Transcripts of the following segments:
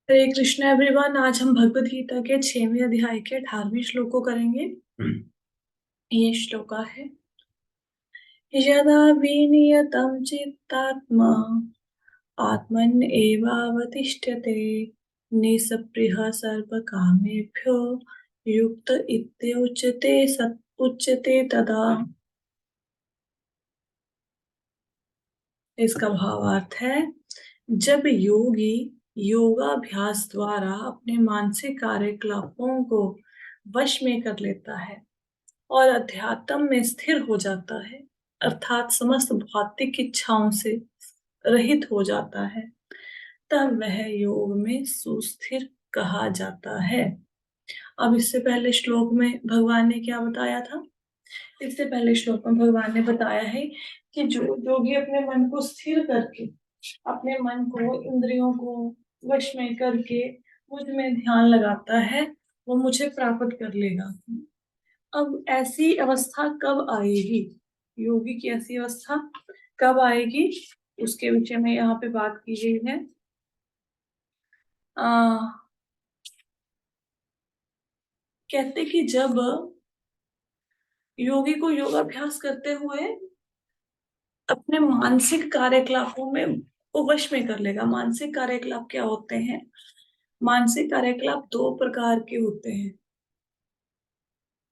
हरे Krishna everyone. आज हम भगवत गीता के 6वें अध्याय के 18वें श्लोक को करेंगे। ये श्लोका है। यदा विनियतं चित्तात्मा आत्मन एवावतिष्ठते निस्पृहः सर्वकामेभ्यो युक्त इत्युच्यते उच्यते तदा। इसका भावार्थ है, जब योगी योगाभ्यास द्वारा अपने मानसिक कार्यकलापों को वश में कर लेता है और अध्यात्म में स्थिर हो जाता है, अर्थात समस्त भौतिक इच्छाओं से रहित हो जाता है, तब वह योग में सुस्थिर कहा जाता है। अब इससे पहले श्लोक में भगवान ने क्या बताया था? इससे पहले श्लोक में भगवान ने बताया है कि जो योगी अपने मन को स्थिर करके, अपने मन को, इंद्रियों को वश में करके मुझ में ध्यान लगाता है, वो मुझे प्राप्त कर लेगा। अब ऐसी अवस्था कब आएगी? योगी की ऐसी अवस्था कब आएगी, उसके विषय में यहाँ पे बात की गई है। कहते कि जब योगी को योगाभ्यास करते हुए अपने मानसिक कार्यकलापों में वो वश में कर लेगा। मानसिक कार्यकलाप क्या होते हैं? मानसिक कार्यकलाप दो प्रकार के होते हैं।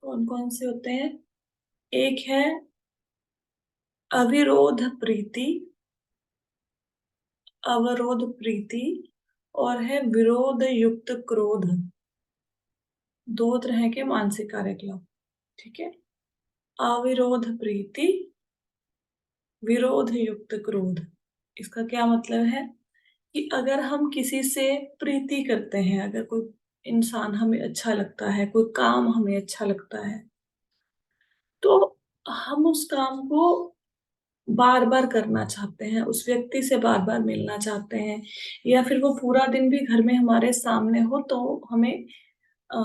कौन कौन से होते हैं? एक है अविरोध प्रीति, अवरोध प्रीति, और है विरोध युक्त क्रोध। दो तरह के मानसिक कार्यकलाप, ठीक है। अविरोध प्रीति, विरोध युक्त क्रोध। इसका क्या मतलब है कि अगर हम किसी से प्रीति करते हैं, अगर कोई इंसान हमें अच्छा लगता है, कोई काम हमें अच्छा लगता है, तो हम उस काम को बार बार करना चाहते हैं, उस व्यक्ति से बार बार मिलना चाहते हैं, या फिर वो पूरा दिन भी घर में हमारे सामने हो तो हमें अ,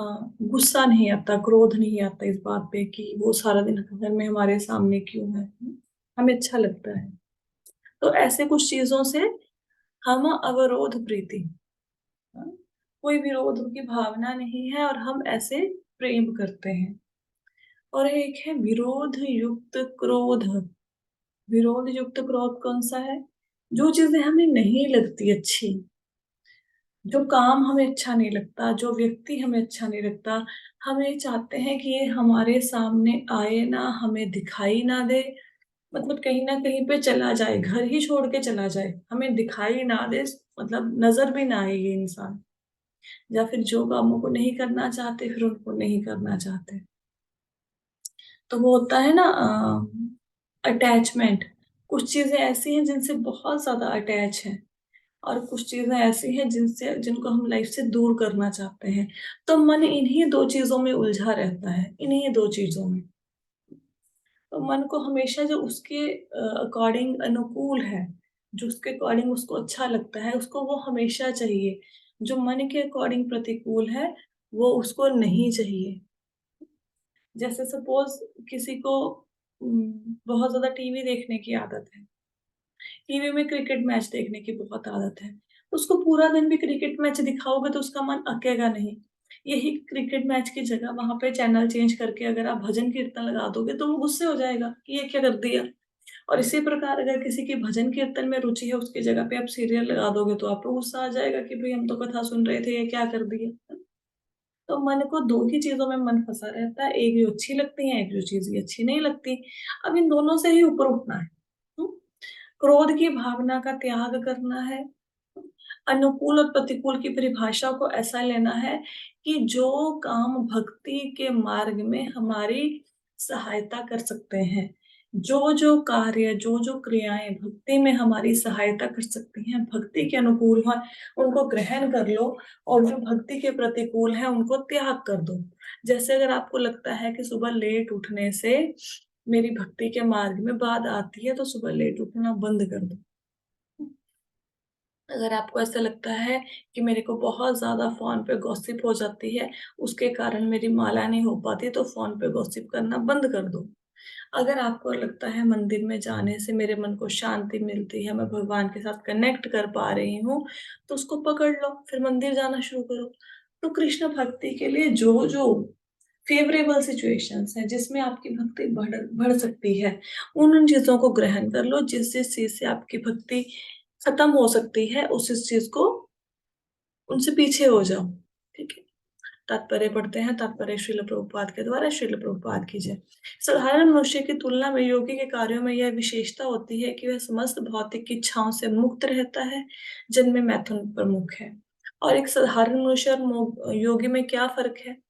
गुस्सा नहीं आता, क्रोध नहीं आता इस बात पे कि वो सारा दिन घर में हमारे सामने क्यों है। हमें अच्छा लगता है। तो ऐसे कुछ चीजों से हम अवरोध प्रीति, हाँ, कोई विरोध की भावना नहीं है और हम ऐसे प्रेम करते हैं। और एक है विरोध युक्त क्रोध। विरोध युक्त क्रोध कौन सा है? जो चीजें हमें नहीं लगती अच्छी, जो काम हमें अच्छा नहीं लगता, जो व्यक्ति हमें अच्छा नहीं लगता, हम ये चाहते हैं कि ये हमारे सामने आए ना, हमें दिखाई ना दे, मतलब कहीं ना कहीं पे चला जाए, घर ही छोड़ के चला जाए, हमें दिखाई ना दे, मतलब नजर भी ना आए ये इंसान। या फिर जो कामों को नहीं करना चाहते फिर उनको नहीं करना चाहते। तो वो होता है ना अटैचमेंट। कुछ चीजें ऐसी हैं जिनसे बहुत ज्यादा अटैच है, और कुछ चीजें ऐसी हैं जिनसे जिनको हम लाइफ से दूर करना चाहते हैं। तो मन इन्हीं दो चीजों में उलझा रहता है, इन्हीं दो चीजों में। तो मन को हमेशा जो उसके अकॉर्डिंग अनुकूल है, जो उसके अकॉर्डिंग उसको अच्छा लगता है, उसको वो हमेशा चाहिए। जो मन के अकॉर्डिंग प्रतिकूल है वो उसको नहीं चाहिए। जैसे सपोज किसी को बहुत ज्यादा टीवी देखने की आदत है, टीवी में क्रिकेट मैच देखने की बहुत आदत है, उसको पूरा दिन भी क्रिकेट मैच दिखाओगे तो उसका मन अकेगा नहीं। यही क्रिकेट मैच की जगह वहां पे चैनल चेंज करके अगर आप भजन कीर्तन लगा दोगे तो वो गुस्से हो जाएगा कि ये क्या कर दिया। और इसी प्रकार अगर किसी की भजन कीर्तन में रुचि है, उसकी जगह पे आप सीरियल लगा दोगे तो आपको गुस्सा आ जाएगा कि भाई हम तो कथा सुन रहे थे, ये क्या कर दिया। तो मन को दो ही चीजों में मन फंसा रहता है, एक जो अच्छी लगती है, एक जो चीज अच्छी नहीं लगती। अब इन दोनों से ही ऊपर उठना है। हम्म? क्रोध की भावना का त्याग करना है। अनुकूल और प्रतिकूल की परिभाषा को ऐसा लेना है कि जो काम भक्ति के मार्ग में हमारी सहायता कर सकते हैं, जो जो कार्य, जो जो क्रियाएं भक्ति में हमारी सहायता कर सकती हैं, भक्ति के अनुकूल है, उनको ग्रहण कर लो। और जो भक्ति के प्रतिकूल है उनको त्याग कर दो। जैसे अगर आपको लगता है कि सुबह लेट उठने से मेरी भक्ति के मार्ग में बाधा आती है, तो सुबह लेट उठना बंद कर दो। अगर आपको ऐसा लगता है कि मेरे को बहुत ज्यादा फोन पे गॉसिप हो जाती है, उसके कारण मेरी माला नहीं हो पाती, तो फोन पे गॉसिप करना बंद कर दो। अगर आपको लगता है मंदिर में जाने से मेरे मन को शांति मिलती है, मैं भगवान के साथ कनेक्ट कर पा रही हूँ, तो उसको पकड़ लो, फिर मंदिर जाना शुरू करो। तो कृष्ण भक्ति के लिए जो-जो फेवरेबल सिचुएशंस हैं, जिसमें आपकी भक्ति बढ़ बढ़ सकती है, उन-उन चीज़ों को ग्रहण कर लो, जिस-जिस चीज़ से आपकी भक्ति खत्म हो सकती है, उस चीज़ को उनसे पीछे हो जाओ, ठीक है? तात्पर्य पढ़ते हैं, तात्पर्य श्रील प्रभुपाद के द्वारा, श्रील प्रभुपाद की जय। साधारण मनुष्य की तुलना में योगी के कार्यों में यह विशेषता होती है कि वह समस्त भौतिक इच्छाओं से मुक्त रहता है, जिनमें मैथुन प्रमुख है। और एक साधारण मनुष्य और योगी में क्या फ़र्क है?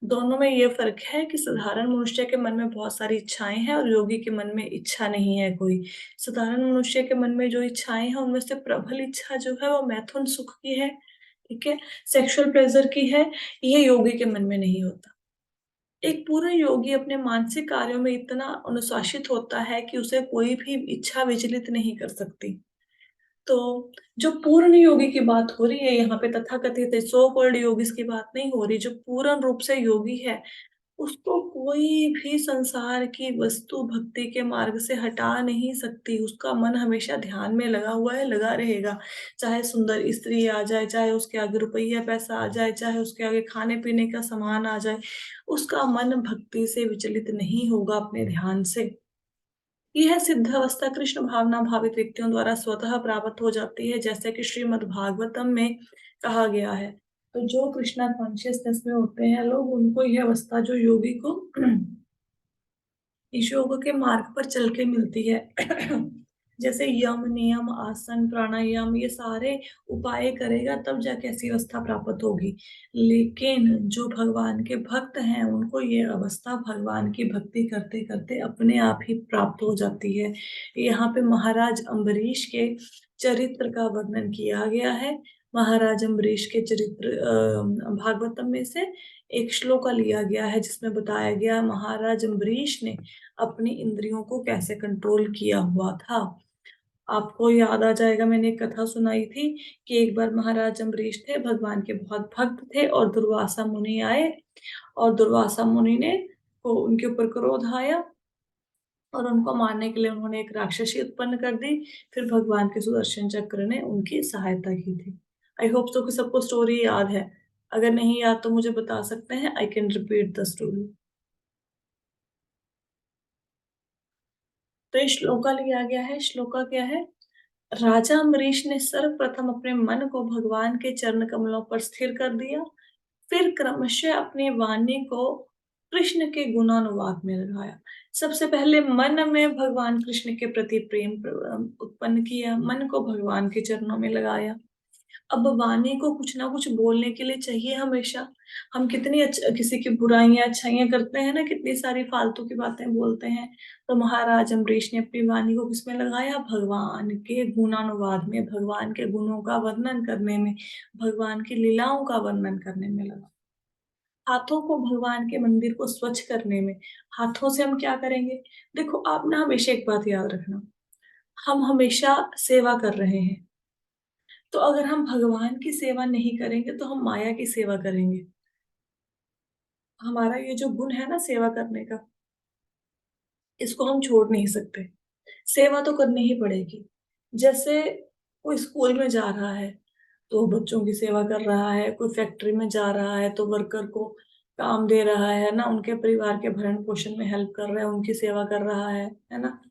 दोनों में ये फ़र्क है कि साधारण मनुष्य के मन में बहुत सारी इच्छाएँ हैं और योगी के मन में इच्छा नहीं है कोई। साधारण मनुष्य के मन में जो इच्छाएँ हैं, उनमें से प्रबल इच्छा जो है वो मैथुन सुख की है, ठीक है? सेक्सुअल प्लेज़र की है, ये योगी के मन में नहीं होता। एक पूर्ण योगी अपने मानसिक कार्यों में इतना अनुशासित होता है कि उसे कोई भी इच्छा विचलित नहीं कर सकती। तो जो पूर्ण योगी की बात हो रही है यहाँ पे, तथाकथित सो कॉल्ड योगीज़ की बात नहीं हो रही, जो पूर्ण रूप से योगी है, उसको कोई भी संसार की वस्तु भक्ति के मार्ग से हटा नहीं सकती। उसका मन हमेशा ध्यान में लगा हुआ है, लगा रहेगा। चाहे सुंदर स्त्री आ जाए, चाहे उसके आगे रुपया पैसा आ जाए, चाहे उसके आगे खाने-पीने का सामान आ जाए, उसका मन भक्ति से विचलित नहीं होगा अपने ध्यान से। यह सिद्ध अवस्था कृष्ण भावना भावित व्यक्तियों द्वारा स्वतः प्राप्त हो जाती है, जैसे कि श्रीमद् भागवतम में कहा गया है। तो जो कृष्णा कॉन्शियसनेस में होते हैं लोग, उनको यह अवस्था जो योगी को इस योग के मार्ग पर चल के मिलती है। जैसे यम, नियम, आसन, प्राणायाम ये सारे उपाय करेगा तब जाके ऐसी अवस्था प्राप्त होगी। लेकिन जो भगवान के भक्त हैं उनको ये अवस्था भगवान की भक्ति करते-करते अपने आप ही प्राप्त हो जाती है। यहाँ पे महाराज अम्बरीश के चरित्र का वर्णन किया गया है। महाराज अम्बरीश के चरित्र भागवतम में से एक श्लोका लिया गया है जिसमें बताया गया महाराज अम्बरीश ने अपनी इंद्रियों को कैसे कंट्रोल किया हुआ था। आपको याद आ जाएगा, मैंने एक कथा सुनाई थी कि एक बार महाराज अम्बरीश थे, भगवान के बहुत भक्त थे और दुर्वासा मुनि आए और दुर्वासा मुनि ने को उनके ऊपर क्रोध आया और उनको मारने के लिए उन्होंने एक राक्षसी उत्पन्न कर दी। फिर भगवान के सुदर्शन चक्र ने उनकी सहायता की थी। आई होप सो कि सबको स्टोरी याद है। अगर नहीं याद तो मुझे बता सकते हैं, I can repeat the story. तो ये श्लोका लिया गया है। श्लोका क्या है? राजा अम्बरीश ने सर्वप्रथम अपने मन को भगवान के चरण कमलों पर स्थिर कर दिया, फिर क्रमशः अपनी वाणी को कृष्ण के गुणानुवाद में लगाया। सबसे पहले मन में भगवान कृष्ण के प्रति प्रेम उत्पन्न किया, मन को भगवान के चरणों में लगाया। अब वाणी को कुछ ना कुछ बोलने के लिए चाहिए हमेशा। हम कितनी किसी की बुराइयाँ, अच्छाइयाँ करते हैं ना, कितनी सारी फालतू की बातें बोलते हैं। तो महाराज अम्बरीश ने अपनी वाणी को किसमें लगाया? भगवान के गुणानुवाद में, भगवान के गुणों का वर्णन करने में, भगवान की लीलाओं का वर्णन करने में लगा। हाथों को भगवान के मंदिर को स्वच्छ करने में। हाथों से हम क्या करेंगे? देखो, आप ना हमेशा एक बात याद रखना, हम हमेशा सेवा कर रहे हैं। तो अगर हम भगवान की सेवा नहीं करेंगे तो हम माया की सेवा करेंगे। हमारा ये जो गुण है ना सेवा करने का, इसको हम छोड़ नहीं सकते। सेवा तो करनी ही पड़ेगी। जैसे कोई स्कूल में जा रहा है, तो बच्चों की सेवा कर रहा है, कोई फैक्ट्री में जा रहा है तो वर्कर को काम दे रहा है ना, उनके परिवार के भरण-पोषण में हेल्प कर रहा है, उनकी सेवा कर रहा है ना?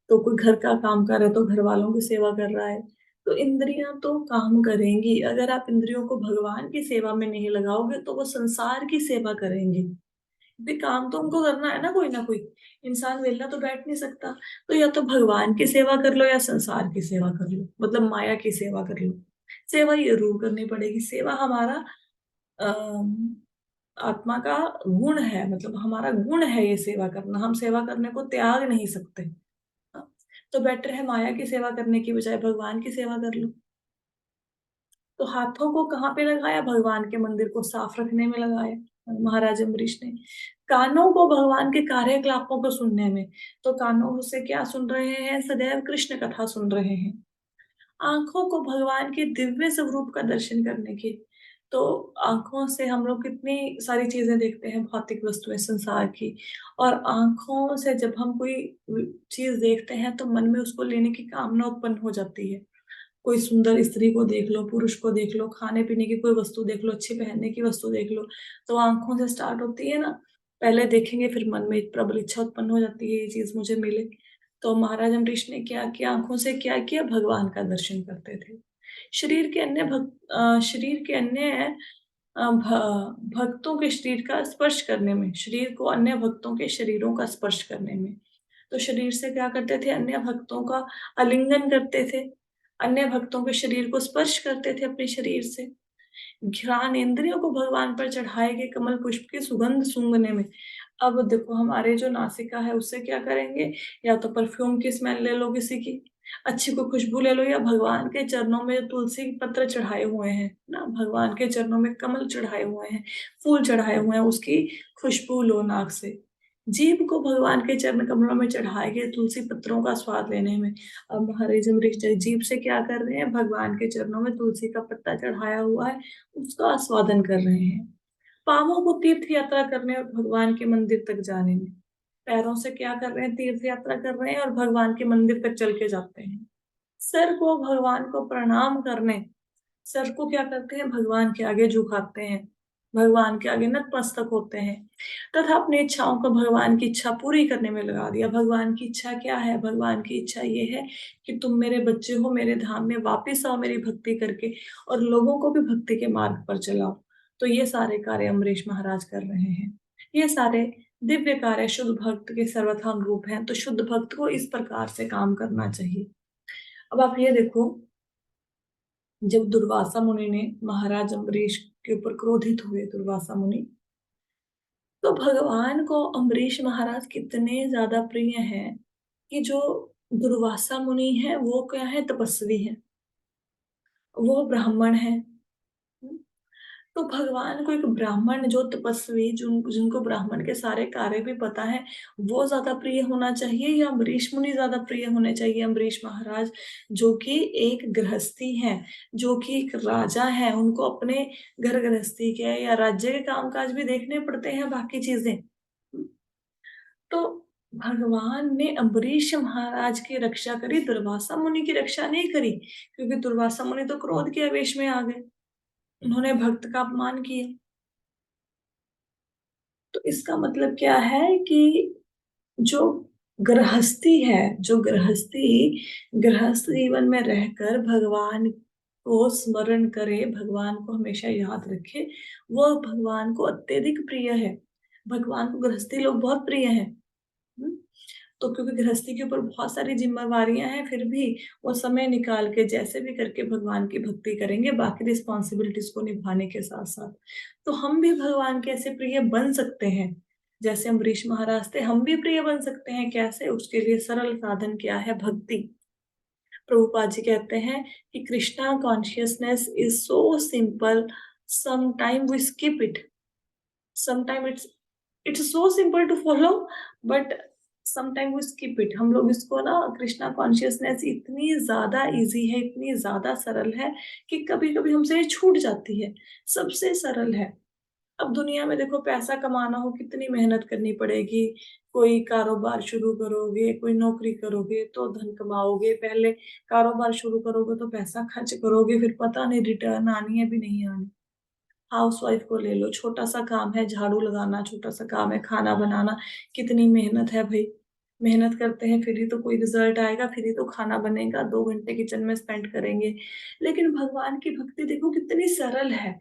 तो कोई घर का काम कर रहा है तो घर वालों की सेवा कर रहा है। तो इंद्रियां तो काम करेंगी। अगर आप इंद्रियों को भगवान की सेवा में नहीं लगाओगे तो वो संसार की सेवा करेंगी। भी काम तो उनको करना है ना, कोई ना कोई इंसान वेला तो बैठ नहीं सकता। तो या तो भगवान की सेवा कर लो या संसार की सेवा कर लो, मतलब माया की सेवा कर लो। सेवा ये जरूर करनी पड़ेगी। सेवा हमारा अम, आत्मा का गुण है, मतलब हमारा गुण है ये सेवा करना। हम सेवा करने को त्याग नहीं सकते। हाँ, तो बेटर है माया की सेवा करने की बजाय भगवान की सेवा कर लो। तो हाथों को कहाँ पे लगाया? भगवान के मंदिर को साफ रखने में लगाया महाराज अम्बरीश ने। कानों को भगवान के कार्यकलापों को सुनने में। तो कानों से क्या सुन रहे हैं? सदैव कृष्ण कथा सुन रहे हैं। आंखों को भगवान के दिव्य स्वरूप का दर्शन करने की। तो आँखों से हम लोग कितनी सारी चीज़ें देखते हैं, भौतिक वस्तुएँ संसार की, और आँखों से जब हम कोई चीज़ देखते हैं तो मन में उसको लेने की कामना उत्पन्न हो जाती है। कोई सुंदर स्त्री को देख लो, पुरुष को देख लो, खाने-पीने की कोई वस्तु देख लो, अच्छी पहनने की वस्तु देख लो, तो आँखों से स्टार्ट होती है ना। पहले देखेंगे फिर मन में एक प्रबल इच्छा उत्पन्न हो जाती है ये चीज़ मुझे मिले। तो महाराज अम्बरीश ने क्या किया, आँखों से क्या किया, भगवान का दर्शन करते थे। शरीर के अन्य भक्तों के शरीर का स्पर्श करने में, शरीर को अन्य भक्तों के शरीरों का स्पर्श करने में। तो शरीर से क्या करते थे, अन्य भक्तों का आलिंगन करते थे, अन्य भक्तों के शरीर को स्पर्श करते थे अपने शरीर से। घ्राण इंद्रियों को भगवान पर चढ़ाए गए कमल पुष्प की सुगंध सूंघने में। अब देखो हमारे जो नासिका है उससे क्या करेंगे, या तो परफ्यूम की स्मेल ले लो किसी की, अच्छी कोई खुशबू ले लो, या भगवान के चरणों में तुलसी के पत्र चढ़ाए हुए हैं ना, भगवान के चरणों में कमल चढ़ाए हुए हैं, फूल चढ़ाए हुए हैं, उसकी खुशबू लो नाक से। जीभ को भगवान के चरण कमलों में चढ़ाए गए तुलसी पत्रों का स्वाद लेने में। अब हमारे अम्बरीश जीभ से क्या कर रहे हैं, भगवान के चरणों में तुलसी का पत्ता चढ़ाया हुआ है, उसका आस्वादन कर रहे हैं। पाँवों को तीर्थ यात्रा करने और भगवान के मंदिर तक जाने में। पैरों से क्या कर रहे हैं, तीर्थ यात्रा कर रहे हैं और भगवान के मंदिर तक चल के जाते हैं। सर को भगवान को प्रणाम करने, सर को क्या करते हैं, भगवान के आगे झुकाते हैं, भगवान के आगे नतमस्तक होते हैं, तथा अपनी इच्छाओं को भगवान की इच्छा पूरी करने में लगा दिया। भगवान की इच्छा क्या है, भगवान की इच्छा ये है कि तुम मेरे बच्चे हो, मेरे धाम में वापिस आओ मेरी भक्ति करके, और लोगों को भी भक्ति के मार्ग पर चलाओ। तो ये सारे कार्य अम्बरीश महाराज कर रहे हैं। ये सारे दिव्य कार्य शुद्ध भक्त के सर्वथा रूप हैं, तो शुद्ध भक्त को इस प्रकार से काम करना चाहिए। अब आप ये देखो, जब दुर्वासा मुनि ने महाराज अम्बरीश के ऊपर क्रोधित हुए, दुर्वासा मुनि, तो भगवान को अम्बरीश महाराज कितने ज्यादा प्रिय हैं कि जो दुर्वासा मुनि है वो क्या है, तपस्वी है, वो ब्राह्मण है। तो भगवान को एक ब्राह्मण जो तपस्वी, जिनको ब्राह्मण के सारे कार्य भी पता है, वो ज्यादा प्रिय होना चाहिए, या अम्बरीश मुनि ज्यादा प्रिय होने चाहिए। अम्बरीश महाराज जो कि एक गृहस्थी है, जो कि एक राजा है, उनको अपने घर गृहस्थी के या राज्य के कामकाज भी देखने पड़ते हैं, बाकी चीजें। तो भगवान ने अम्बरीश महाराज की रक्षा करी, दुर्वासा मुनि की रक्षा नहीं करी, क्योंकि दुर्वासा मुनि तो क्रोध के आवेश में आ गए, उन्होंने भक्त का अपमान किया। तो इसका मतलब क्या है कि जो गृहस्थी है, जो गृहस्थी गृहस्थ जीवन में रहकर भगवान को स्मरण करे, भगवान को हमेशा याद रखे, वो भगवान को अत्यधिक प्रिय है। भगवान को गृहस्थी लोग बहुत प्रिय हैं। हम्म? तो क्योंकि गृहस्थी के ऊपर बहुत सारी जिम्मेवारियां हैं, फिर भी वो समय निकाल के जैसे भी करके भगवान की भक्ति करेंगे, बाकी रिस्पॉन्सिबिलिटीज को निभाने के साथ साथ। तो हम भी भगवान के ऐसे प्रिय बन सकते हैं, जैसे अम्बरीश महाराज थे, हम भी प्रिय बन सकते हैं। कैसे, उसके लिए सरल साधन क्या है, भक्ति। प्रभुपाद जी कहते हैं कि Krishna consciousness is so simple, sometime we skip it, sometime it's so simple to follow, but sometime we skip it. हम लोग इसको ना, कृष्णा कॉन्शियसनेस इतनी ज्यादा इजी है, इतनी ज्यादा सरल है कि कभी कभी हमसे ये छूट जाती है। सबसे सरल है। अब दुनिया में देखो, पैसा कमाना हो कितनी मेहनत करनी पड़ेगी। कोई कारोबार शुरू करोगे, कोई नौकरी करोगे तो धन कमाओगे, पहले कारोबार शुरू करोगे तो पैसा खर्च करोगे, फिर पता नहीं रिटर्न आनी है भी नहीं आनी। हाउसवाइफ को ले लो, छोटा सा काम है झाड़ू लगाना, छोटा सा काम है खाना बनाना, कितनी मेहनत है भाई। मेहनत करते हैं फिर ही तो कोई रिजल्ट आएगा, फिर ही तो खाना बनेगा, 2 घंटे किचन में स्पेंड करेंगे। लेकिन भगवान की भक्ति देखो कितनी सरल है।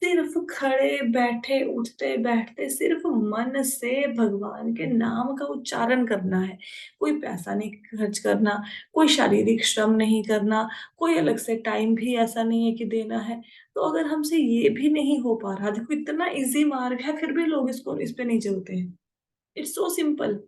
सिर्फ खड़े बैठे, उठते बैठते सिर्फ मन से भगवान के नाम का उच्चारण करना है। कोई पैसा नहीं खर्च करना, कोई शारीरिक श्रम नहीं करना, कोई अलग से टाइम भी ऐसा नहीं है कि देना है। तो अगर हमसे ये भी नहीं हो पा रहा, देखो इतना इजी मार्ग है, फिर भी लोग इस पे नहीं चलते हैं। It's so simple.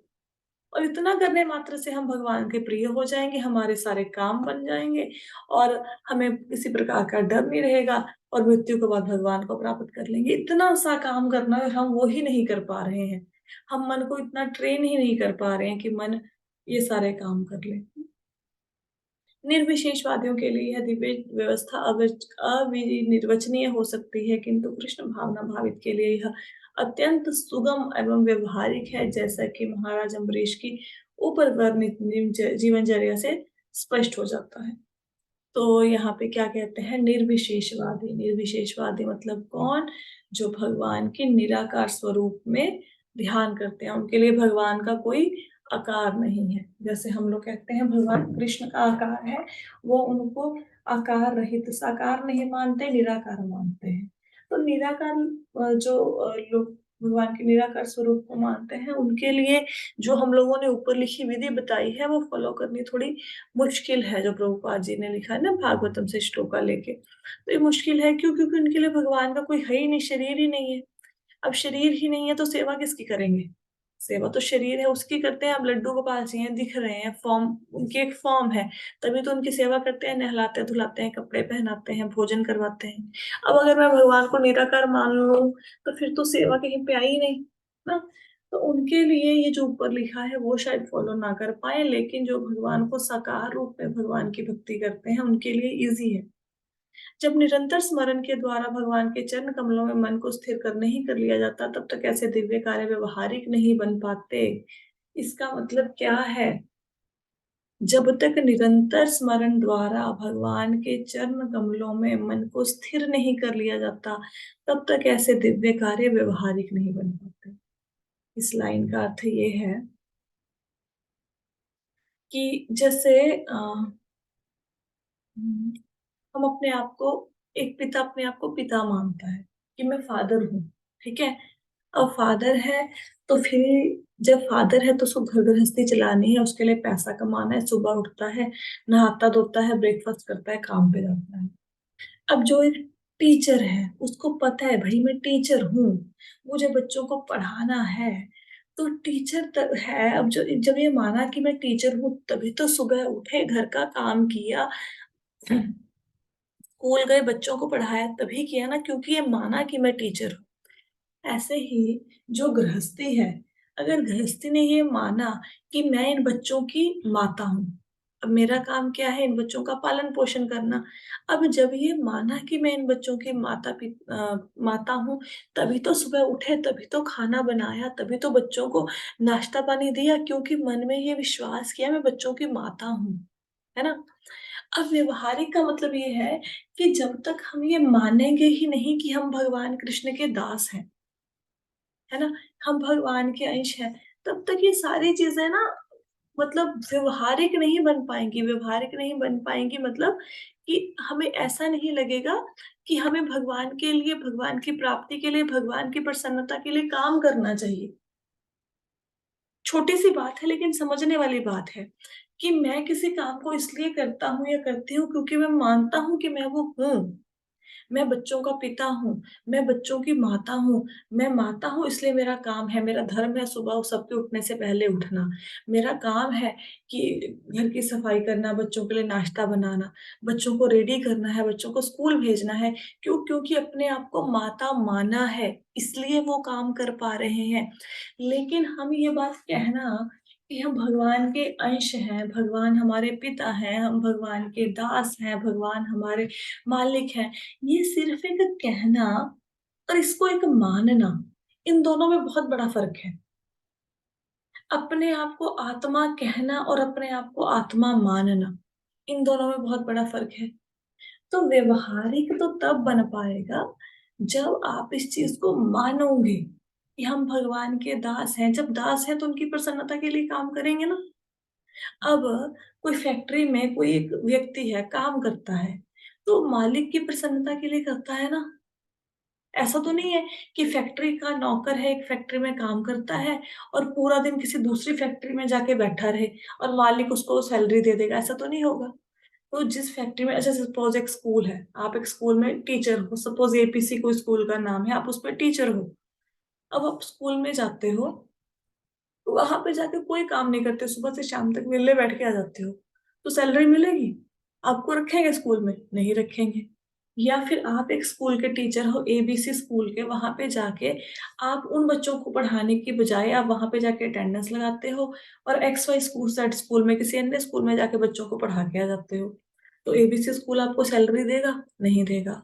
और इतना करने मात्र से हम भगवान के प्रिय हो जाएंगे, हमारे सारे काम बन जाएंगे, और हमें किसी प्रकार का डर नहीं रहेगा, और मृत्यु के बाद भगवान को प्राप्त कर लेंगे। इतना सा काम करना है, हम वो ही नहीं कर पा रहे हैं। हम मन को इतना ट्रेन ही नहीं कर पा रहे हैं कि मन ये सारे काम कर ले। निर्विशेषवादियों के लिए यह दिव्य व्यवस्था अविनिर्वचनीय हो सकती है, किंतु कृष्ण भावना भावित के लिए यह अत्यंत सुगम एवं व्यवहारिक है, जैसा कि महाराज अम्बरीश की ऊपर वर्णित जीवनचर्या से स्पष्ट हो जाता है। तो यहाँ पे क्या कहते हैं, निर्विशेषवादी। निर्विशेषवादी मतलब कौन? जो भगवान के निराकार स्वरूप में ध्यान करते हैं, उनके लिए भगवान का कोई आकार नहीं है। जैसे हम लोग कहते हैं भगवान कृष्ण का आकार है, वो उनको आकार रहित साकार नहीं मानते, निराकार मानते हैं। तो निराकार जो लोग भगवान के निराकार स्वरूप को मानते हैं, उनके लिए जो हम लोगों ने ऊपर लिखी विधि बताई है वो फॉलो करनी थोड़ी मुश्किल है। जो प्रभुपाद जी ने लिखा है ना भागवतम से श्लोका लेके, तो ये मुश्किल है। क्यों? क्योंकि उनके लिए भगवान का कोई है ही नहीं, शरीर ही नहीं है। अब शरीर ही नहीं है तो सेवा किसकी करेंगे? सेवा तो शरीर है उसकी करते हैं। अब लड्डू गोपाल जी हैं, दिख रहे हैं, फॉर्म उनकी एक फॉर्म है, तभी तो उनकी सेवा करते हैं, नहलाते धुलाते हैं, कपड़े पहनाते हैं, भोजन करवाते हैं। अब अगर मैं भगवान को निराकार मान लूं तो फिर तो सेवा कहीं पे आई नहीं ना। तो उनके लिए ये जो ऊपर लिखा है वो शायद फॉलो ना कर पाए, लेकिन जो भगवान को साकार रूप में भगवान की भक्ति करते हैं उनके लिए इजी है। जब निरंतर स्मरण के द्वारा भगवान के चरण कमलों में मन को स्थिर कर नहीं कर लिया जाता, तब तक ऐसे दिव्य कार्य व्यवहारिक नहीं बन पाते। इसका मतलब क्या है? जब तक निरंतर स्मरण द्वारा भगवान के चरण कमलों में मन को स्थिर नहीं कर लिया जाता, तब तक ऐसे दिव्य कार्य व्यवहारिक नहीं बन पाते। इस लाइन का अर्थ ये है कि जैसे हम अपने आप को, एक पिता अपने आप को पिता मानता है कि मैं फादर हूँ, ठीक है। अब फादर है तो फिर जब फादर है तो उसको घर गृहस्थी चलानी है, उसके लिए पैसा कमाना है, सुबह उठता है, नहाता धोता है, ब्रेकफास्ट करता है, काम पे जाता है। अब जो एक टीचर है उसको पता है भाई मैं टीचर हूँ, मुझे बच्चों को पढ़ाना है, तो टीचर है। अब जो जब ये माना कि मैं टीचर हूँ, तभी तो सुबह उठे, घर का काम किया, स्कूल गए, बच्चों को पढ़ाया, तभी किया ना, क्योंकि ये माना कि मैं टीचर हूँ। ऐसे ही जो गृहस्थी है, अगर गृहस्थी ने ये माना कि मैं इन बच्चों की माता हूँ, अब मेरा काम क्या है? इन बच्चों का पालन पोषण करना। अब जब ये माना कि मैं इन बच्चों की माता हूँ, तभी तो सुबह उठे, तभी तो खाना बनाया, तभी तो बच्चों को नाश्ता पानी दिया, क्योंकि मन में ये विश्वास किया मैं बच्चों की माता हूँ, है ना। अब व्यवहारिक का मतलब ये है कि जब तक हम ये मानेंगे ही नहीं कि हम भगवान कृष्ण के दास हैं, है ना, हम भगवान के अंश हैं, तब तक ये सारी चीजें ना मतलब व्यवहारिक नहीं बन पाएंगी। व्यवहारिक नहीं बन पाएंगी मतलब कि हमें ऐसा नहीं लगेगा कि हमें भगवान के लिए, भगवान की प्राप्ति के लिए, भगवान की प्रसन्नता के लिए काम करना चाहिए। छोटी सी बात है लेकिन समझने वाली बात है कि मैं किसी काम को इसलिए करता हूँ या करती हूँ क्योंकि मैं मानता हूँ कि मैं वो हूँ। मैं बच्चों का पिता हूँ, मैं बच्चों की माता हूँ, मैं माता हूँ इसलिए मेरा काम है, मेरा धर्म है सुबह सबके उठने से पहले उठना। मेरा काम है कि घर की सफाई करना, बच्चों के लिए नाश्ता बनाना, बच्चों को रेडी करना है, बच्चों को स्कूल भेजना है। क्यों? क्योंकि अपने आप को माता माना है, इसलिए वो काम कर पा रहे हैं। लेकिन हम ये बात कहना कि हम भगवान के अंश हैं, भगवान हमारे पिता हैं, हम भगवान के दास हैं, भगवान हमारे मालिक हैं, ये सिर्फ एक कहना और इसको एक मानना, इन दोनों में बहुत बड़ा फर्क है। अपने आप को आत्मा कहना और अपने आप को आत्मा मानना, इन दोनों में बहुत बड़ा फर्क है। तो व्यवहारिक तो तब बन पाएगा जब आप इस चीज को मानोगे कि हम भगवान के दास हैं। जब दास हैं तो उनकी प्रसन्नता के लिए काम करेंगे ना। अब कोई फैक्ट्री में कोई एक व्यक्ति है, काम करता है, तो मालिक की प्रसन्नता के लिए करता है ना। ऐसा तो नहीं है कि फैक्ट्री का नौकर है, एक फैक्ट्री में काम करता है और पूरा दिन किसी दूसरी फैक्ट्री में जाके बैठा रहे और मालिक उसको सैलरी दे देगा, ऐसा तो नहीं होगा। तो जिस फैक्ट्री में, अच्छा सपोज एक स्कूल है, आप एक स्कूल में टीचर हो, सपोज एपीसी कोई स्कूल का नाम है, आप उस पर टीचर हो। अब आप स्कूल में जाते हो, तो वहां पे जाके कोई काम नहीं करते, सुबह से शाम तक वेले बैठ के आ जाते हो, तो सैलरी मिलेगी? आपको रखेंगे स्कूल में? नहीं रखेंगे। या फिर आप एक स्कूल के टीचर हो, एबीसी स्कूल के, वहाँ पे जाके आप उन बच्चों को पढ़ाने की बजाय आप वहाँ पे जाके अटेंडेंस लगाते हो और X Y school Z school में, किसी अन्य स्कूल में जाके बच्चों को पढ़ा के आ जाते हो। तो एबीसी स्कूल आपको सैलरी देगा? नहीं देगा।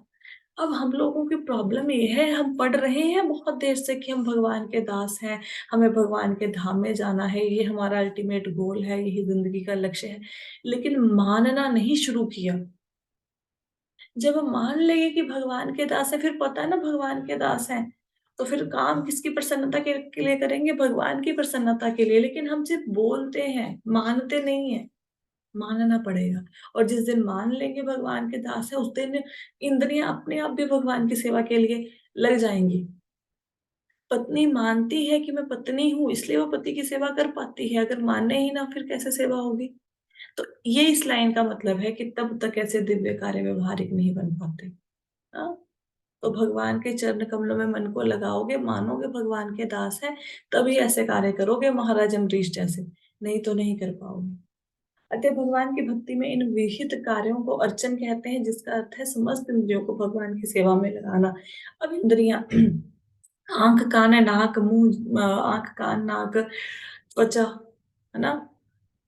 अब हम लोगों की प्रॉब्लम ये है, हम पढ़ रहे हैं बहुत देर से कि हम भगवान के दास हैं, हमें भगवान के धाम में जाना है, ये हमारा अल्टीमेट गोल है, यही जिंदगी का लक्ष्य है, लेकिन मानना नहीं शुरू किया। जब हम मान लेंगे कि भगवान के दास है, फिर पता है ना भगवान के दास हैं, तो फिर काम किसकी प्रसन्नता के लिए करेंगे? भगवान की प्रसन्नता के लिए। लेकिन हम सिर्फ बोलते हैं, मानते नहीं है। मानना पड़ेगा। और जिस दिन मान लेंगे भगवान के दास है, उस दिन इंद्रियां अपने आप भी भगवान की सेवा के लिए लग जाएंगी। पत्नी मानती है कि मैं पत्नी हूँ, इसलिए वो पति की सेवा कर पाती है। अगर माने ही ना, फिर कैसे सेवा होगी? तो ये इस लाइन का मतलब है कि तब तक ऐसे दिव्य कार्य व्यवहारिक नहीं बन पाते। हाँ? तो भगवान के चरण कमलों में मन को लगाओगे, मानोगे भगवान के दास है, तभी ऐसे कार्य करोगे महाराज अम्बरीश जैसे, नहीं तो नहीं कर पाओगे। अतः भगवान की भक्ति में इन विहित कार्यों को अर्चन कहते हैं, जिसका अर्थ है समस्त इंद्रियों को भगवान की सेवा में लगाना। अब इंद्रियां आंख कान नाक मुंह, आंख कान नाक त्वचा, है ना?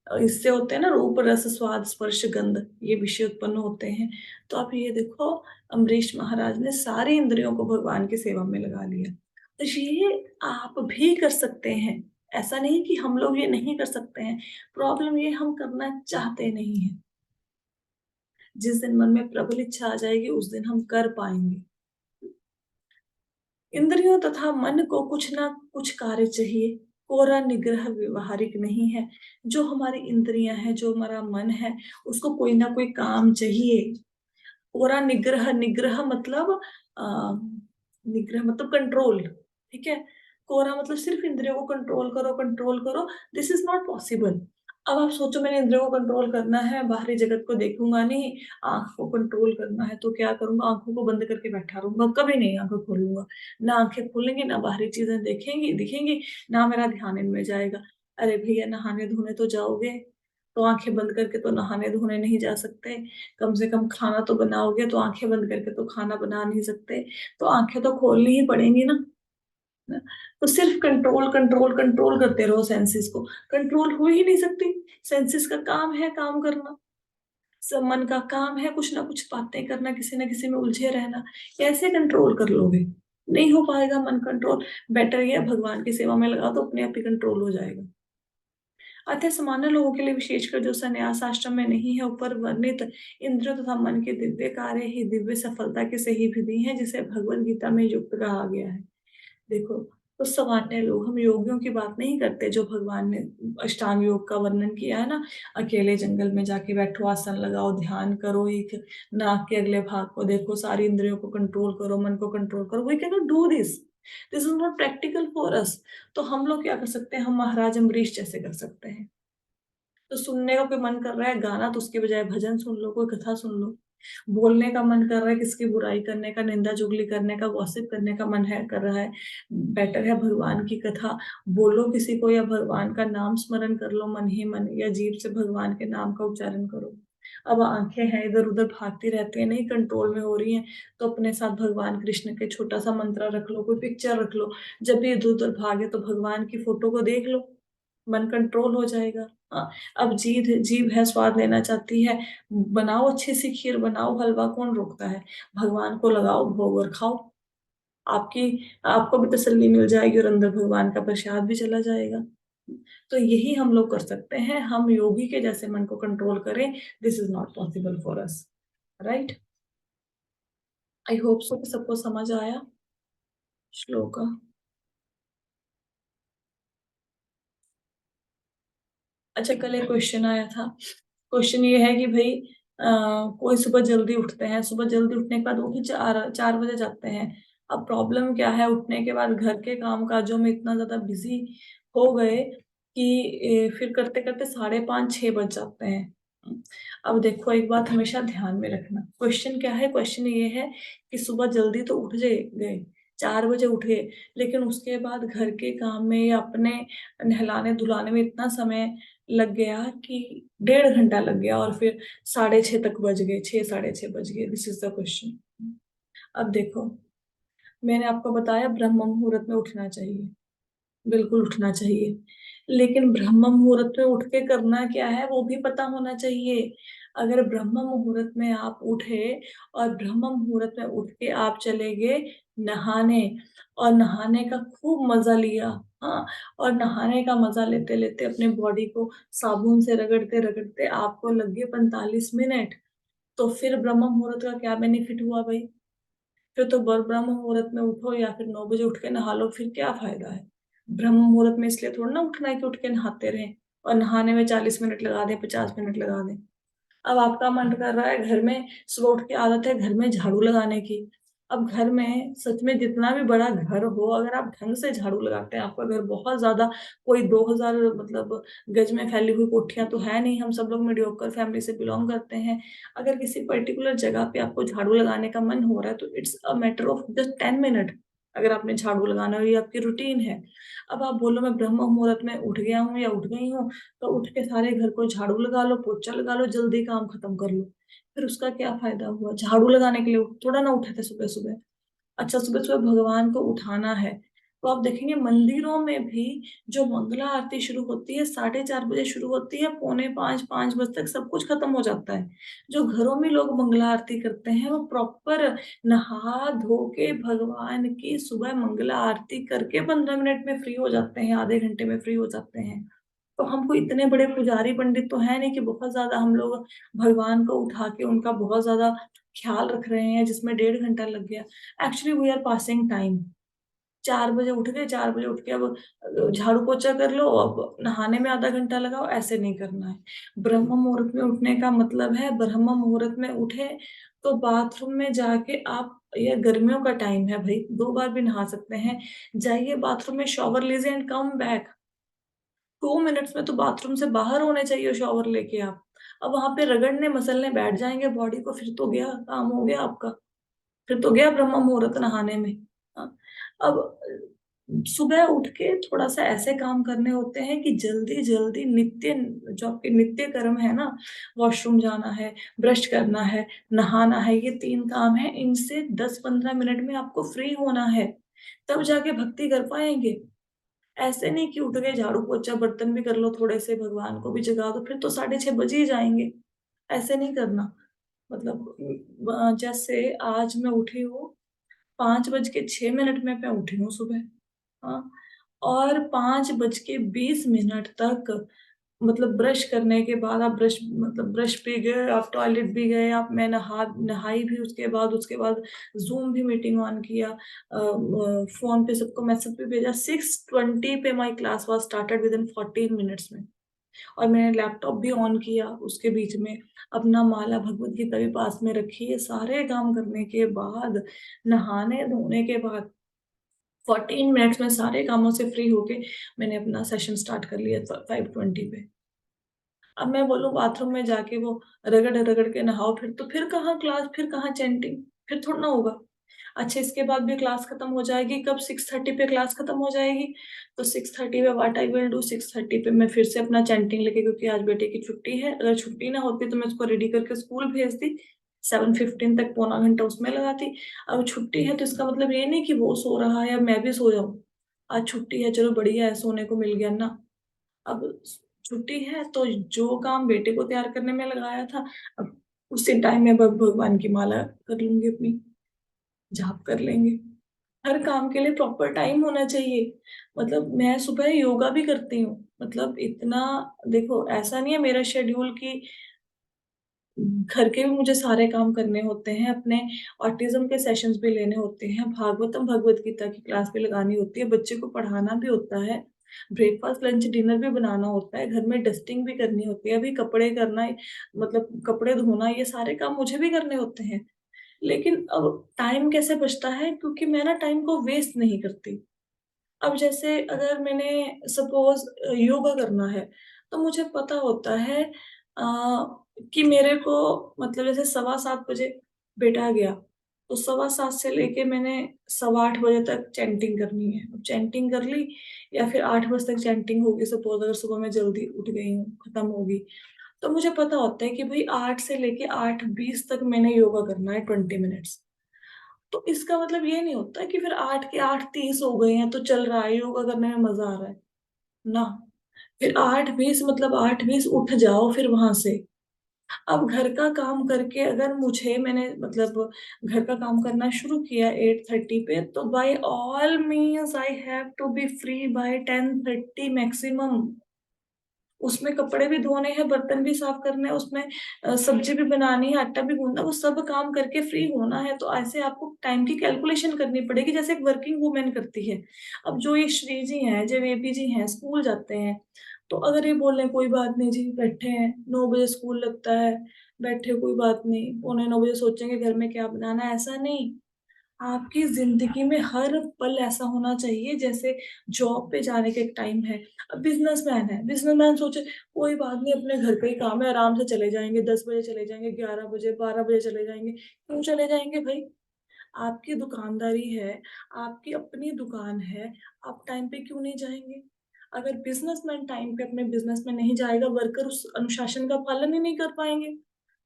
इससे होते हैं ना रूप रस स्वाद स्पर्श गंध, ये विषय उत्पन्न होते हैं। तो आप ये देखो, अम्बरीश महाराज ने सारी इंद्रियों को भगवान की सेवा में लगा लिया। तो ये आप भी कर सकते हैं। ऐसा नहीं कि हम लोग ये नहीं कर सकते हैं, प्रॉब्लम ये हम करना चाहते नहीं है। जिस दिन मन में प्रबल इच्छा आ जाएगी, उस दिन हम कर पाएंगे। इंद्रियों तथा मन को कुछ ना कुछ कार्य चाहिए। कोरा निग्रह व्यवहारिक नहीं है। जो हमारी इंद्रियां हैं, जो हमारा मन है, उसको कोई ना कोई काम चाहिए। कोरा निग्रह, निग्रह मतलब निग्रह मतलब कंट्रोल। ठीक है? कोरा मतलब सिर्फ इंद्रियों को कंट्रोल करो, कंट्रोल करो। This is not possible. अब आप सोचो, मैंने इंद्रियों को कंट्रोल करना है, बाहरी जगत को देखूंगा नहीं, आंख को कंट्रोल करना है, तो क्या करूंगा? आंखों को बंद करके बैठा रहूंगा, कभी नहीं आंखें खोलूंगा। ना आंखें खुलेंगी, ना बाहरी चीजें देखेंगी दिखेंगी, ना मेरा ध्यान इनमें जाएगा। अरे भैया, नहाने धोने तो जाओगे, तो आंखें बंद करके तो नहाने धोने नहीं जा सकते। कम से कम खाना तो बनाओगे, तो आंखें बंद करके तो खाना बना नहीं सकते। तो आंखें तो खोलनी ही पड़ेंगी ना। ना? तो सिर्फ कंट्रोल कंट्रोल कंट्रोल करते रहो सेंसेस को, कंट्रोल हो ही नहीं सकती। सेंसेस का काम है काम करना, सब मन का काम है कुछ ना कुछ बातें करना, किसी ना किसी में उलझे रहना। कैसे कंट्रोल कर लोगे? नहीं हो पाएगा मन कंट्रोल। बेटर ये है, भगवान की सेवा में लगा दो, अपने आप ही कंट्रोल हो जाएगा। अतः सामान्य लोगों के लिए, विशेषकर जो संन्यास आश्रम में नहीं है, ऊपर वर्णित इंद्रियों तथा मन के दिव्य कार्य ही दिव्य सफलता के सही विधि हैं, जिसे भगवत गीता में युक्त कहा गया है। देखो, तो सामान्य लोग, हम योगियों की बात नहीं करते, जो भगवान ने अष्टांग योग का वर्णन किया है ना, अकेले जंगल में जाके बैठो, आसन लगाओ, ध्यान करो, एक नाक के अगले भाग को देखो, सारी इंद्रियों को कंट्रोल करो, मन को कंट्रोल करो। We can not do this, this is not practical for us. तो हम लोग क्या कर सकते हैं? हम महाराज अम्बरीश जैसे कर सकते हैं। तो सुनने का कोई मन कर रहा है गाना, तो उसके बजाय भजन सुन लो, कोई कथा सुन लो। बोलने का मन कर रहा है, किसकी बुराई करने का, निंदा चुगली करने का, गॉसिप करने का मन है, कर रहा है, बेटर है भगवान की कथा बोलो किसी को, या भगवान का नाम स्मरण कर लो मन ही मन, या जीभ से भगवान के नाम का उच्चारण करो। अब आंखें हैं इधर उधर भागती रहती है, नहीं कंट्रोल में हो रही हैं, तो अपने साथ भगवान कृष्ण के छोटा सा मंत्र रख लो, कोई पिक्चर रख लो। जब भी इधर उधर भागे, तो भगवान की फोटो को देख लो, मन कंट्रोल हो जाएगा। हाँ, अब जीभ जीभ है, स्वाद लेना चाहती है, बनाओ अच्छी सी खीर, बनाओ हलवा, कौन रोकता है? भगवान को लगाओ भोग और खाओ। आपकी आपको भी तसल्ली मिल जाएगी, और अंदर भगवान का प्रसाद भी चला जाएगा। तो यही हम लोग कर सकते हैं, हम योगी के जैसे मन को कंट्रोल करें। This is not possible for us, right? I hope so कि सबको समझ आया श्लोका। अच्छा, कल एक क्वेश्चन आया था। क्वेश्चन ये है कि भाई, कोई सुबह जल्दी उठते हैं, सुबह जल्दी उठने के बाद वो भी 4 4 बजे जाते हैं। अब प्रॉब्लम क्या है, उठने के बाद घर के काम काजों में इतना ज्यादा बिजी हो गए कि फिर करते करते 5:30 6 बज जाते हैं। अब देखो, एक बात हमेशा ध्यान में रखना। क्वेश्चन क्या है? क्वेश्चन ये है कि सुबह जल्दी तो उठ गए, 4 बजे उठ गए, लेकिन उसके बाद घर के काम में या अपने नहलाने धुलाने में इतना समय लग गया कि 1.5 घंटा लग गया, और फिर 6:30 तक बज गए, 6 6:30 बज गए। This is the question. अब देखो, मैंने आपको बताया ब्रह्म मुहूर्त में उठना चाहिए, बिल्कुल उठना चाहिए, लेकिन ब्रह्म मुहूर्त में उठ के करना क्या है वो भी पता होना चाहिए। अगर ब्रह्म मुहूर्त में आप उठे और ब्रह्म मुहूर्त में उठ के आप चले गए नहाने, और नहाने का खूब मजा लिया, हाँ, और नहाने का मजा लेते लेते अपने बॉडी को साबुन से रगड़ते रगड़ते आपको लग गए 45 मिनट, तो फिर ब्रह्म मुहूर्त का क्या बेनिफिट हुआ भाई? फिर तो ब्रह्म मुहूर्त में उठो या फिर 9 बजे उठ के नहा लो, फिर क्या फायदा है? ब्रह्म मुहूर्त में इसलिए थोड़ा ना उठना है कि उठ के नहाते रहें और नहाने में 40 मिनट लगा दें, 50 मिनट लगा दें। अब आपका मन कर रहा है घर में, सुबह उठ के आदत है घर में झाड़ू लगाने की। अब घर में सच में जितना भी बड़ा घर हो, अगर आप ढंग से झाड़ू लगाते हैं, आपका घर बहुत ज्यादा कोई 2,000 मतलब गज में फैली हुई कोठियां तो है नहीं, हम सब लोग मीडियोकर फैमिली से बिलोंग करते हैं। अगर किसी पर्टिकुलर जगह पे आपको झाड़ू लगाने का मन हो रहा है तो it's a matter of just 10 minute, अगर आपने झाड़ू लगाना हो, ये आपकी रूटीन है। अब आप बोलो मैं ब्रह्म मुहूर्त में उठ गया हूँ या उठ गई हूँ, तो उठ के सारे घर को झाड़ू लगा लो, पोछा लगा लो, जल्दी काम खत्म कर लो, फिर उसका क्या फायदा हुआ? झाड़ू लगाने के लिए थोड़ा ना उठे थे सुबह सुबह। अच्छा, सुबह सुबह भगवान को उठाना है, तो आप देखेंगे मंदिरों में भी जो मंगला आरती शुरू होती है 4:30 बजे शुरू होती है, 4:45 5 बजे तक सब कुछ खत्म हो जाता है। जो घरों में लोग मंगला आरती करते हैं वो प्रॉपर नहा धो के भगवान की सुबह मंगला आरती करके 15 मिनट में फ्री हो जाते हैं, आधे घंटे में फ्री हो जाते हैं। तो हमको इतने बड़े पुजारी पंडित तो है नहीं कि बहुत ज्यादा हम लोग भगवान को उठा के उनका बहुत ज्यादा ख्याल रख रहे हैं जिसमें 1.5 घंटा लग गया। Actually we are passing time. 4 बजे उठ गए, 4 बजे उठ के अब झाड़ू पोछा कर लो, अब नहाने में आधा घंटा लगाओ, ऐसे नहीं करना है। ब्रह्म मुहूर्त में उठने का मतलब है ब्रह्म मुहूर्त में उठे तो बाथरूम में जाके आप, ये गर्मियों का टाइम है भाई, 2 बार भी नहा सकते हैं, जाइए बाथरूम में शॉवर लीजिए एंड कम बैक। 2 मिनट्स में तो बाथरूम से बाहर होने चाहिए शॉवर लेके आप। अब वहां पे रगड़ने मसलने बैठ जाएंगे बॉडी को, फिर तो गया काम, हो गया आपका, फिर तो गया ब्रह्म मुहूर्त नहाने में। हाँ। अब सुबह उठ के थोड़ा सा ऐसे काम करने होते हैं कि जल्दी जल्दी नित्य, जो आपके नित्य कर्म है ना, वॉशरूम जाना है, ब्रश करना है, नहाना है, ये 3 काम है, इनसे 10-15 मिनट में आपको फ्री होना है, तब जाके भक्ति कर पाएंगे। ऐसे नहीं कि उठ गए झाड़ू पोछा बर्तन भी कर लो, थोड़े से भगवान को भी जगा दो, फिर तो 6:30 बज ही जाएंगे। ऐसे नहीं करना। मतलब जैसे आज मैं उठी हूँ 5:06 में मैं उठी हूँ सुबह, हाँ, और 5:20 तक, मतलब ब्रश करने के बाद आप ब्रश, मतलब ब्रश भी गए, आप टॉयलेट भी गए, आप, मैं नहाई भी, उसके बाद जूम भी मीटिंग ऑन किया, फोन पे सबको मैसेज भी भेजा, 6:20 पे my class was started with in 14 minutes में, और मैंने लैपटॉप भी ऑन किया उसके बीच में, अपना माला भगवत गीता भी पास में रखी, ये सारे काम करने के बाद, नहाने धोने के बाद 14 मिनट्स में सारे कामों से फ्री होके मैंने अपना सेशन स्टार्ट कर लिया 5:20 पे। अब मैं बोलूँ बाथरूम में जाके वो रगड़ रगड़ के नहाओ, फिर तो फिर कहाँ क्लास, फिर कहाँ चैंटिंग, फिर थोड़ा ना होगा। अच्छा, इसके बाद भी क्लास खत्म हो जाएगी कब? 6:30 पे क्लास खत्म हो जाएगी, तो 6:30 पे व्हाट आई विल डू, 6:30 पे मैं फिर से अपना चैंटिंग लेके, क्योंकि आज बेटे की छुट्टी है, अगर छुट्टी ना होती तो मैं उसको रेडी करके स्कूल भेज दी, 7:15 तक पौना घंटा उसमें लगाती। अब छुट्टी है तो इसका मतलब ये नहीं कि वो सो रहा है या मैं भी सो जाऊं। आज छुट्टी है, चलो बढ़िया है, सोने को मिल गया ना। अब छुट्टी है तो जो काम बेटे को तैयार करने में लगाया था, अब उसी टाइम में भगवान की माला कर लूंगी अपनी, जाप कर लेंगे। हर काम के लिए प्रॉपर टाइम होना चाहिए। मतलब मैं सुबह योगा भी करती हूँ, मतलब इतना, देखो ऐसा नहीं है मेरा शेड्यूल कि घर के भी मुझे सारे काम करने होते हैं, अपने ऑटिज्म के सेशंस भी लेने होते हैं, भागवतम भगवत गीता की क्लास भी लगानी होती है, बच्चे को पढ़ाना भी होता है, ब्रेकफास्ट लंच डिनर भी बनाना होता है, घर में डस्टिंग भी करनी होती है, अभी कपड़े करना, मतलब कपड़े धोना, ये सारे काम मुझे भी करने होते हैं। लेकिन अब टाइम कैसे बचता है? क्योंकि मैं ना टाइम को वेस्ट नहीं करती। अब जैसे अगर मैंने सपोज योगा करना है, तो मुझे पता होता है कि मेरे को, मतलब जैसे 7:15 बजे बेटा गया, तो 7:15 से लेके मैंने 7:15 बजे तक चैंटिंग करनी है। अब चैंटिंग कर ली, या फिर 8 बजे तक चैंटिंग होगी, सपोज अगर सुबह मैं जल्दी उठ गई हूँ, खत्म होगी, तो मुझे पता होता है कि भाई 8 से लेके 8:20 तक मैंने योगा करना है, 20 मिनट्स। तो इसका मतलब ये नहीं होता कि फिर 8 के 8:30 हो गए हैं तो चल रहा है, योगा करने में मज़ा आ रहा है। ना, फिर 8:20 मतलब 8:20 उठ जाओ फिर वहाँ से। अब घर का काम करके अगर मैंने मतलब घर का काम करना शुरू किया 8:30 पे, तो by all means I have to be free by 10:30 maximum. उसमें कपड़े भी धोने हैं, बर्तन भी साफ करने हैं, उसमें सब्जी भी बनानी है, आटा भी गूँदना, वो सब काम करके फ्री होना है, तो ऐसे आपको टाइम की कैलकुलेशन करनी पड़ेगी जैसे एक वर्किंग वूमेन करती है। अब जो ये श्री जी हैं, जो वेपी जी हैं, स्कूल जाते हैं, तो अगर ये बोलें कोई बात नहीं जी, बैठे हैं, 9 बजे स्कूल लगता है, बैठे कोई बात नहीं, पौने 9 बजे सोचेंगे घर में क्या बनाना है, ऐसा नहीं। आपकी ज़िंदगी में हर पल ऐसा होना चाहिए जैसे जॉब पे जाने का एक टाइम है। अब बिज़नेसमैन है, बिज़नेसमैन सोचे कोई बात नहीं अपने घर का ही काम है, आराम से चले जाएँगे, 10 बजे चले जाएँगे, 11 बजे, 12 बजे चले जाएँगे। क्यों चले जाएँगे भई? आपकी दुकानदारी है, आपकी अपनी दुकान है, आप टाइम पे क्यों नहीं जाएँगे? अगर बिज़नेसमैन टाइम पे अपने बिज़नेस में नहीं जाएगा, वर्कर उस अनुशासन का पालन ही नहीं कर पाएँगे।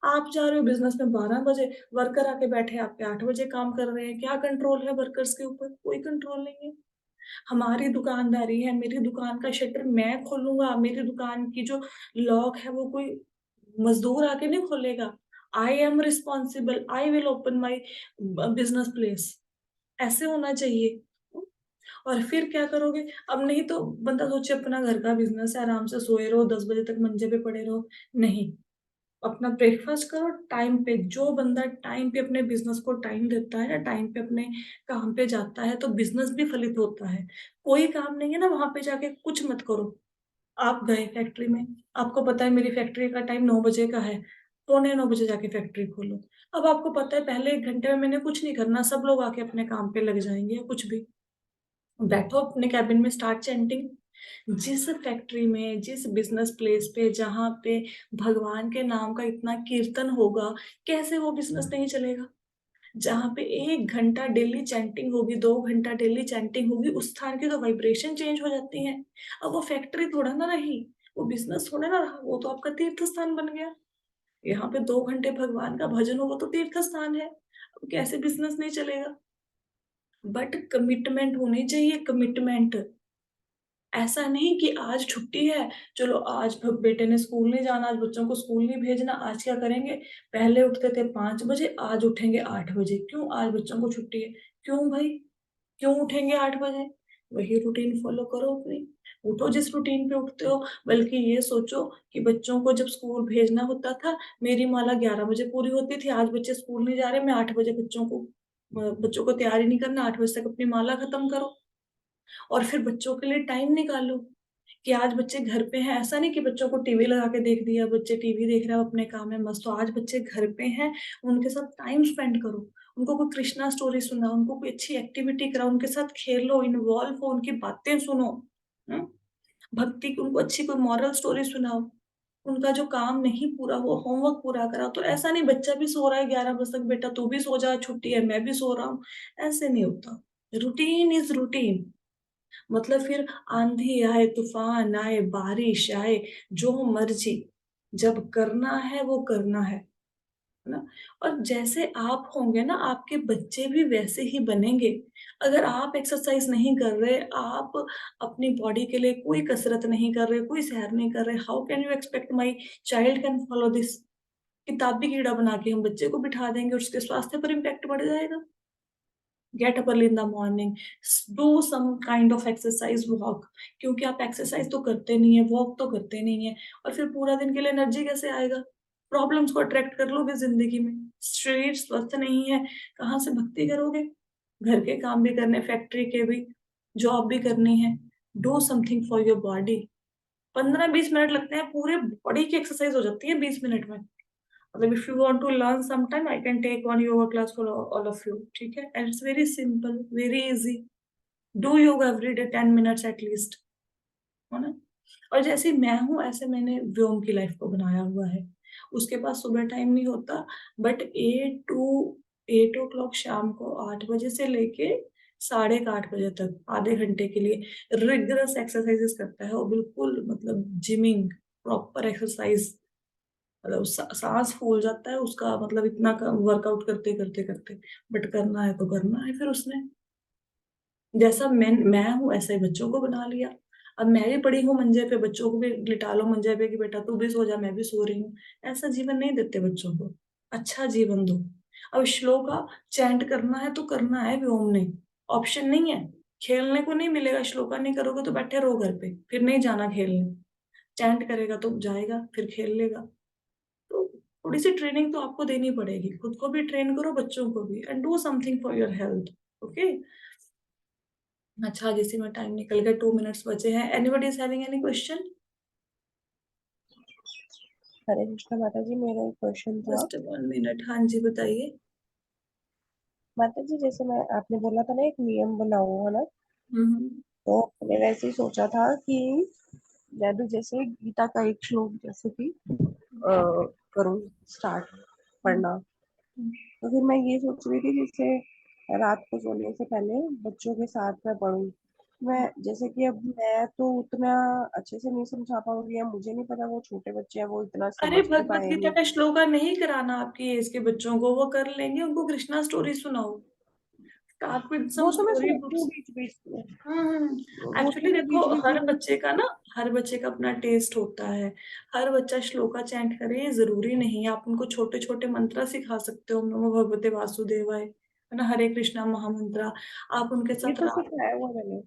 आप जा रहे हो बिज़नेस में 12 बजे, वर्कर आके बैठे आप पे 8 बजे काम कर रहे हैं, क्या कंट्रोल है वर्कर्स के ऊपर? कोई कंट्रोल नहीं है। हमारी दुकानदारी है, मेरी दुकान का शटर मैं खोलूँगा, मेरी दुकान की जो लॉक है वो कोई मज़दूर आके नहीं खोलेगा। I am responsible, I will open my business place, ऐसे होना चाहिए। और फिर क्या करोगे? अब नहीं तो बंदा सोचे अपना घर का बिज़नेस है, आराम से सोए रहो, 10 बजे तक मंजे पे पड़े रहो, नहीं। अपना ब्रेकफ़ास्ट करो टाइम पे, जो बंदा टाइम पे अपने बिज़नेस को टाइम देता है या टाइम पे अपने काम पे जाता है, तो बिज़नेस भी फलित होता है। कोई काम नहीं है ना वहाँ पे जाके कुछ मत करो। आप गए फैक्ट्री में, आपको पता है मेरी फैक्ट्री का टाइम 9 बजे का है, पौने 9 बजे जाके फैक्ट्री खोलो। अब आपको पता है पहले 1 घंटे में मैंने कुछ नहीं करना, सब लोग आके अपने काम पे लग जाएँगे या कुछ भी। बैठो अपने केबिन में स्टार्ट चैंटिंग। जिस फैक्ट्री में, जिस बिज़नेस प्लेस पे जहाँ पे भगवान के नाम का इतना कीर्तन होगा, कैसे वो बिज़नेस नहीं चलेगा? जहाँ पे 1 घंटा डेली चैंटिंग होगी, 2 घंटा डेली चैंटिंग होगी, उस स्थान की तो वाइब्रेशन चेंज हो जाती है। अब वो फैक्ट्री थोड़ा ना रही, वो बिज़नेस थोड़ा ना रहा, वो तो आपका तीर्थ स्थान बन गया। यहाँ पे 2 घंटे भगवान का भजन हो, वो तो तीर्थ स्थान है। अब कैसे बिज़नेस नहीं चलेगा? बट कमिटमेंट होनी चाहिए, कमिटमेंट। ऐसा नहीं कि आज छुट्टी है, चलो आज भ बेटे ने स्कूल नहीं जाना, आज बच्चों को स्कूल नहीं भेजना, आज क्या करेंगे? पहले उठते थे 5 बजे, आज उठेंगे 8 बजे। क्यों? आज बच्चों को छुट्टी है। क्यों भाई? क्यों उठेंगे 8 बजे? वही रूटीन फ़ॉलो करो अपनी। उठो जिस रूटीन पे उठते हो, बल्कि ये सोचो कि बच्चों को जब स्कूल भेजना होता था, मेरी माला 11 बजे पूरी होती थी, आज बच्चे स्कूल नहीं जा रहे, मैं 8 बजे बच्चों को तैयार ही नहीं करना, 8 बजे तक अपनी माला खत्म करो। और फिर बच्चों के लिए टाइम निकालो कि आज बच्चे घर पे हैं। ऐसा नहीं कि बच्चों को टीवी लगा के देख दिया, बच्चे टीवी देख रहे हैं, अपने काम में मस्त हो। आज बच्चे घर पे हैं, उनके साथ टाइम स्पेंड करो। उनको कोई कृष्णा स्टोरी सुनाओ, उनको कोई अच्छी एक्टिविटी कराओ, उनके साथ खेलो, इन्वॉल्व हो, उनकी बातें सुनो। हुँ? भक्ति की उनको अच्छी कोई मॉरल स्टोरी सुनाओ। उनका जो काम नहीं पूरा हुआ, होमवर्क पूरा कराओ। तो ऐसा नहीं बच्चा भी सो रहा है 11 बजे तक, बेटा तू भी सो जा, छुट्टी है, मैं भी सो रहा हूँ। ऐसे नहीं होता। Routine is routine. मतलब फिर आंधी आए, तूफान आए, बारिश आए, जो मर्जी, जब करना है वो करना है ना? और जैसे आप होंगे ना, आपके बच्चे भी वैसे ही बनेंगे। अगर आप एक्सरसाइज नहीं कर रहे, आप अपनी बॉडी के लिए कोई कसरत नहीं कर रहे, कोई सैर नहीं कर रहे, how can you expect my child can follow this? किताबी कीड़ा बना के हम बच्चे को बिठा देंगे और उसके स्वास्थ्य पर इम्पैक्ट पड़ जाएगा। Get up early in the morning, do some kind of exercise, walk. क्योंकि आप एक्सरसाइज तो करते नहीं है, वॉक तो करते नहीं है, और फिर पूरा दिन के लिए एनर्जी कैसे आएगा? प्रॉब्लम्स को अट्रैक्ट कर लोगे जिंदगी में। शरीर स्वस्थ नहीं है, कहाँ से भक्ति करोगे? घर के काम भी करने, फैक्ट्री के भी, जॉब भी करनी है। Do something for your body. 15-20 minute लगते हैं, पूरे बॉडी की एक्सरसाइज हो जाती है 20 मिनट में। मतलब if you want to learn some time, I can take one yoga class for all of you, ठीक है? And it's very simple, very easy. Do yoga every day 10 minutes at least, है ना? और जैसे मैं हूँ, ऐसे मैंने व्योम की लाइफ को बनाया हुआ है। उसके पास सुबह टाइम नहीं होता, बट 8 टू 8 o'clock शाम को 8 बजे से लेके साढ़े 8 बजे तक आधे घंटे के लिए रिगरस एक्सरसाइजेस करता है, और बिल्कुल मतलब जिमिंग, प्रॉपर एक्सरसाइज। मतलब सांस फूल जाता है उसका, मतलब इतना वर्कआउट करते करते करते। बट करना है तो करना है फिर उसने। जैसा मैं हूँ ऐसा ही बच्चों को बना लिया। अब मैं भी पड़ी हूँ मंजे पे, बच्चों को भी लिटा लो मंजे पे कि बेटा तू भी सो जा, मैं भी सो रही हूँ। ऐसा जीवन नहीं देते बच्चों को। अच्छा जीवन दो। अब श्लोका चैंट करना है तो करना है व्योम ने। ऑप्शन नहीं है। खेलने को नहीं मिलेगा, श्लोका नहीं करोगे तो बैठे रहो घर पे, फिर नहीं जाना खेलने। चैंट करेगा तो जाएगा, फिर खेल लेगा। तो थोड़ी सी ट्रेनिंग तो आपको देनी पड़ेगी, खुद को भी ट्रेन करो, बच्चों को भी, and do something for your health. Okay. अच्छा, जैसे में टाइम निकल गया, 2 मिनट्स बचे हैं। Anybody is having any question? Hare Krishna माता जी, मेरा एक क्वेश्चन था। जस्ट 1 मिनट, हाँ जी बताइए। माता जी, जैसे मैं आपने बोला था ना एक नियम बनाओ, है ना? हम्म। तो मैंने वैसे ही सोचा था कि मैं भी जैसे गीता का एक श्लोक जैसे कि करूँ स्टार्ट हम्म, पढ़ना। हम्म। तो फिर मैं ये सोच रही थी जैसे रात को सोने से पहले बच्चों के साथ मैं पढूं। मैं जैसे कि अब मैं तो उतना अच्छे से नहीं समझा पाऊंगी, या मुझे नहीं पता, वो छोटे बच्चे हैं, वो इतना अरे समझ भी भगवत गीता पाएंगे। का श्लोका नहीं कराना आपकी एज के बच्चों को, वो कर लेंगे, उनको कृष्णा स्टोरी सुनाओ। स्टार्ट विद सम वो तो मैं स्टोरी सुनती हूँ बुक्स। बीच बीच में। वो तो एक्चुअली मैं देखो, बीच बीच में हर बच्चे सुनती का ना, हर बच्चे का अपना टेस्ट होता है। हर बच्चा श्लोका चैंट करे ये जरूरी नहीं है। आप उनको छोटे छोटे मंत्र सिखा सकते हो, ओम नमो भगवते वासुदेवाय, है ना, हरे कृष्णा महामंत्रा। आप उनके ये साथ तो रात। सिखाया हुआ मैंने।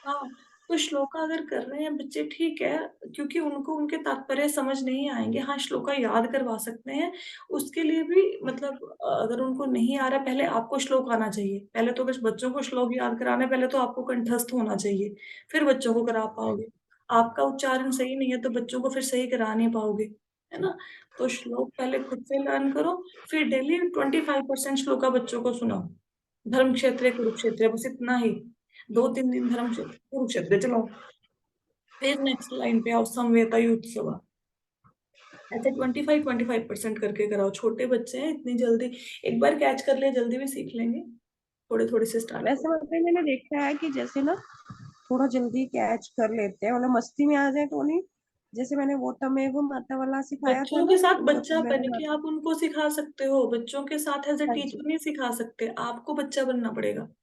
हाँ, तो श्लोका अगर कर रहे हैं बच्चे ठीक है, क्योंकि उनको उनके तात्पर्य समझ नहीं आएंगे। हाँ, श्लोका याद करवा सकते हैं। उसके लिए भी मतलब अगर उनको नहीं आ रहा, पहले आपको श्लोक आना चाहिए। पहले तो बस बच्चों को श्लोक याद कराना है, पहले तो आपको कंठस्थ होना चाहिए, फिर बच्चों को करा पाओगे। आपका उच्चारण सही नहीं है तो बच्चों को फिर सही करा नहीं पाओगे, है ना। तो श्लोक पहले खुद से लर्न करो, फिर डेली 25% श्लोका बच्चों को सुनाओ। धर्म क्षेत्र कुरुक्षेत्र, बस इतना ही। 2-3 दिन धर्म क्षेत्र कुरुक्षेत्र चलाओ, फिर नेक्स्ट लाइन पे आओ समवेता युत्सव। ऐसे 25-25% करके कराओ। छोटे बच्चे हैं, इतनी जल्दी एक बार कैच कर ले जल्दी भी सीख लेंगे। थोड़े थोड़े से स्टार्ट वैसे करो। मतलब मैंने देखा है कि जैसे ना थोड़ा जल्दी कैच कर लेते हैं, मतलब मस्ती में आ जाए तो नहीं। जैसे मैंने वो तमेव माता वाला सिखाया था बच्चों के ना, साथ वो बच्चा तमेव बन के माता। आप उनको सिखा सकते हो, बच्चों के साथ एज ए हाँ जी। टीचर नहीं सिखा सकते, आपको बच्चा बनना पड़ेगा।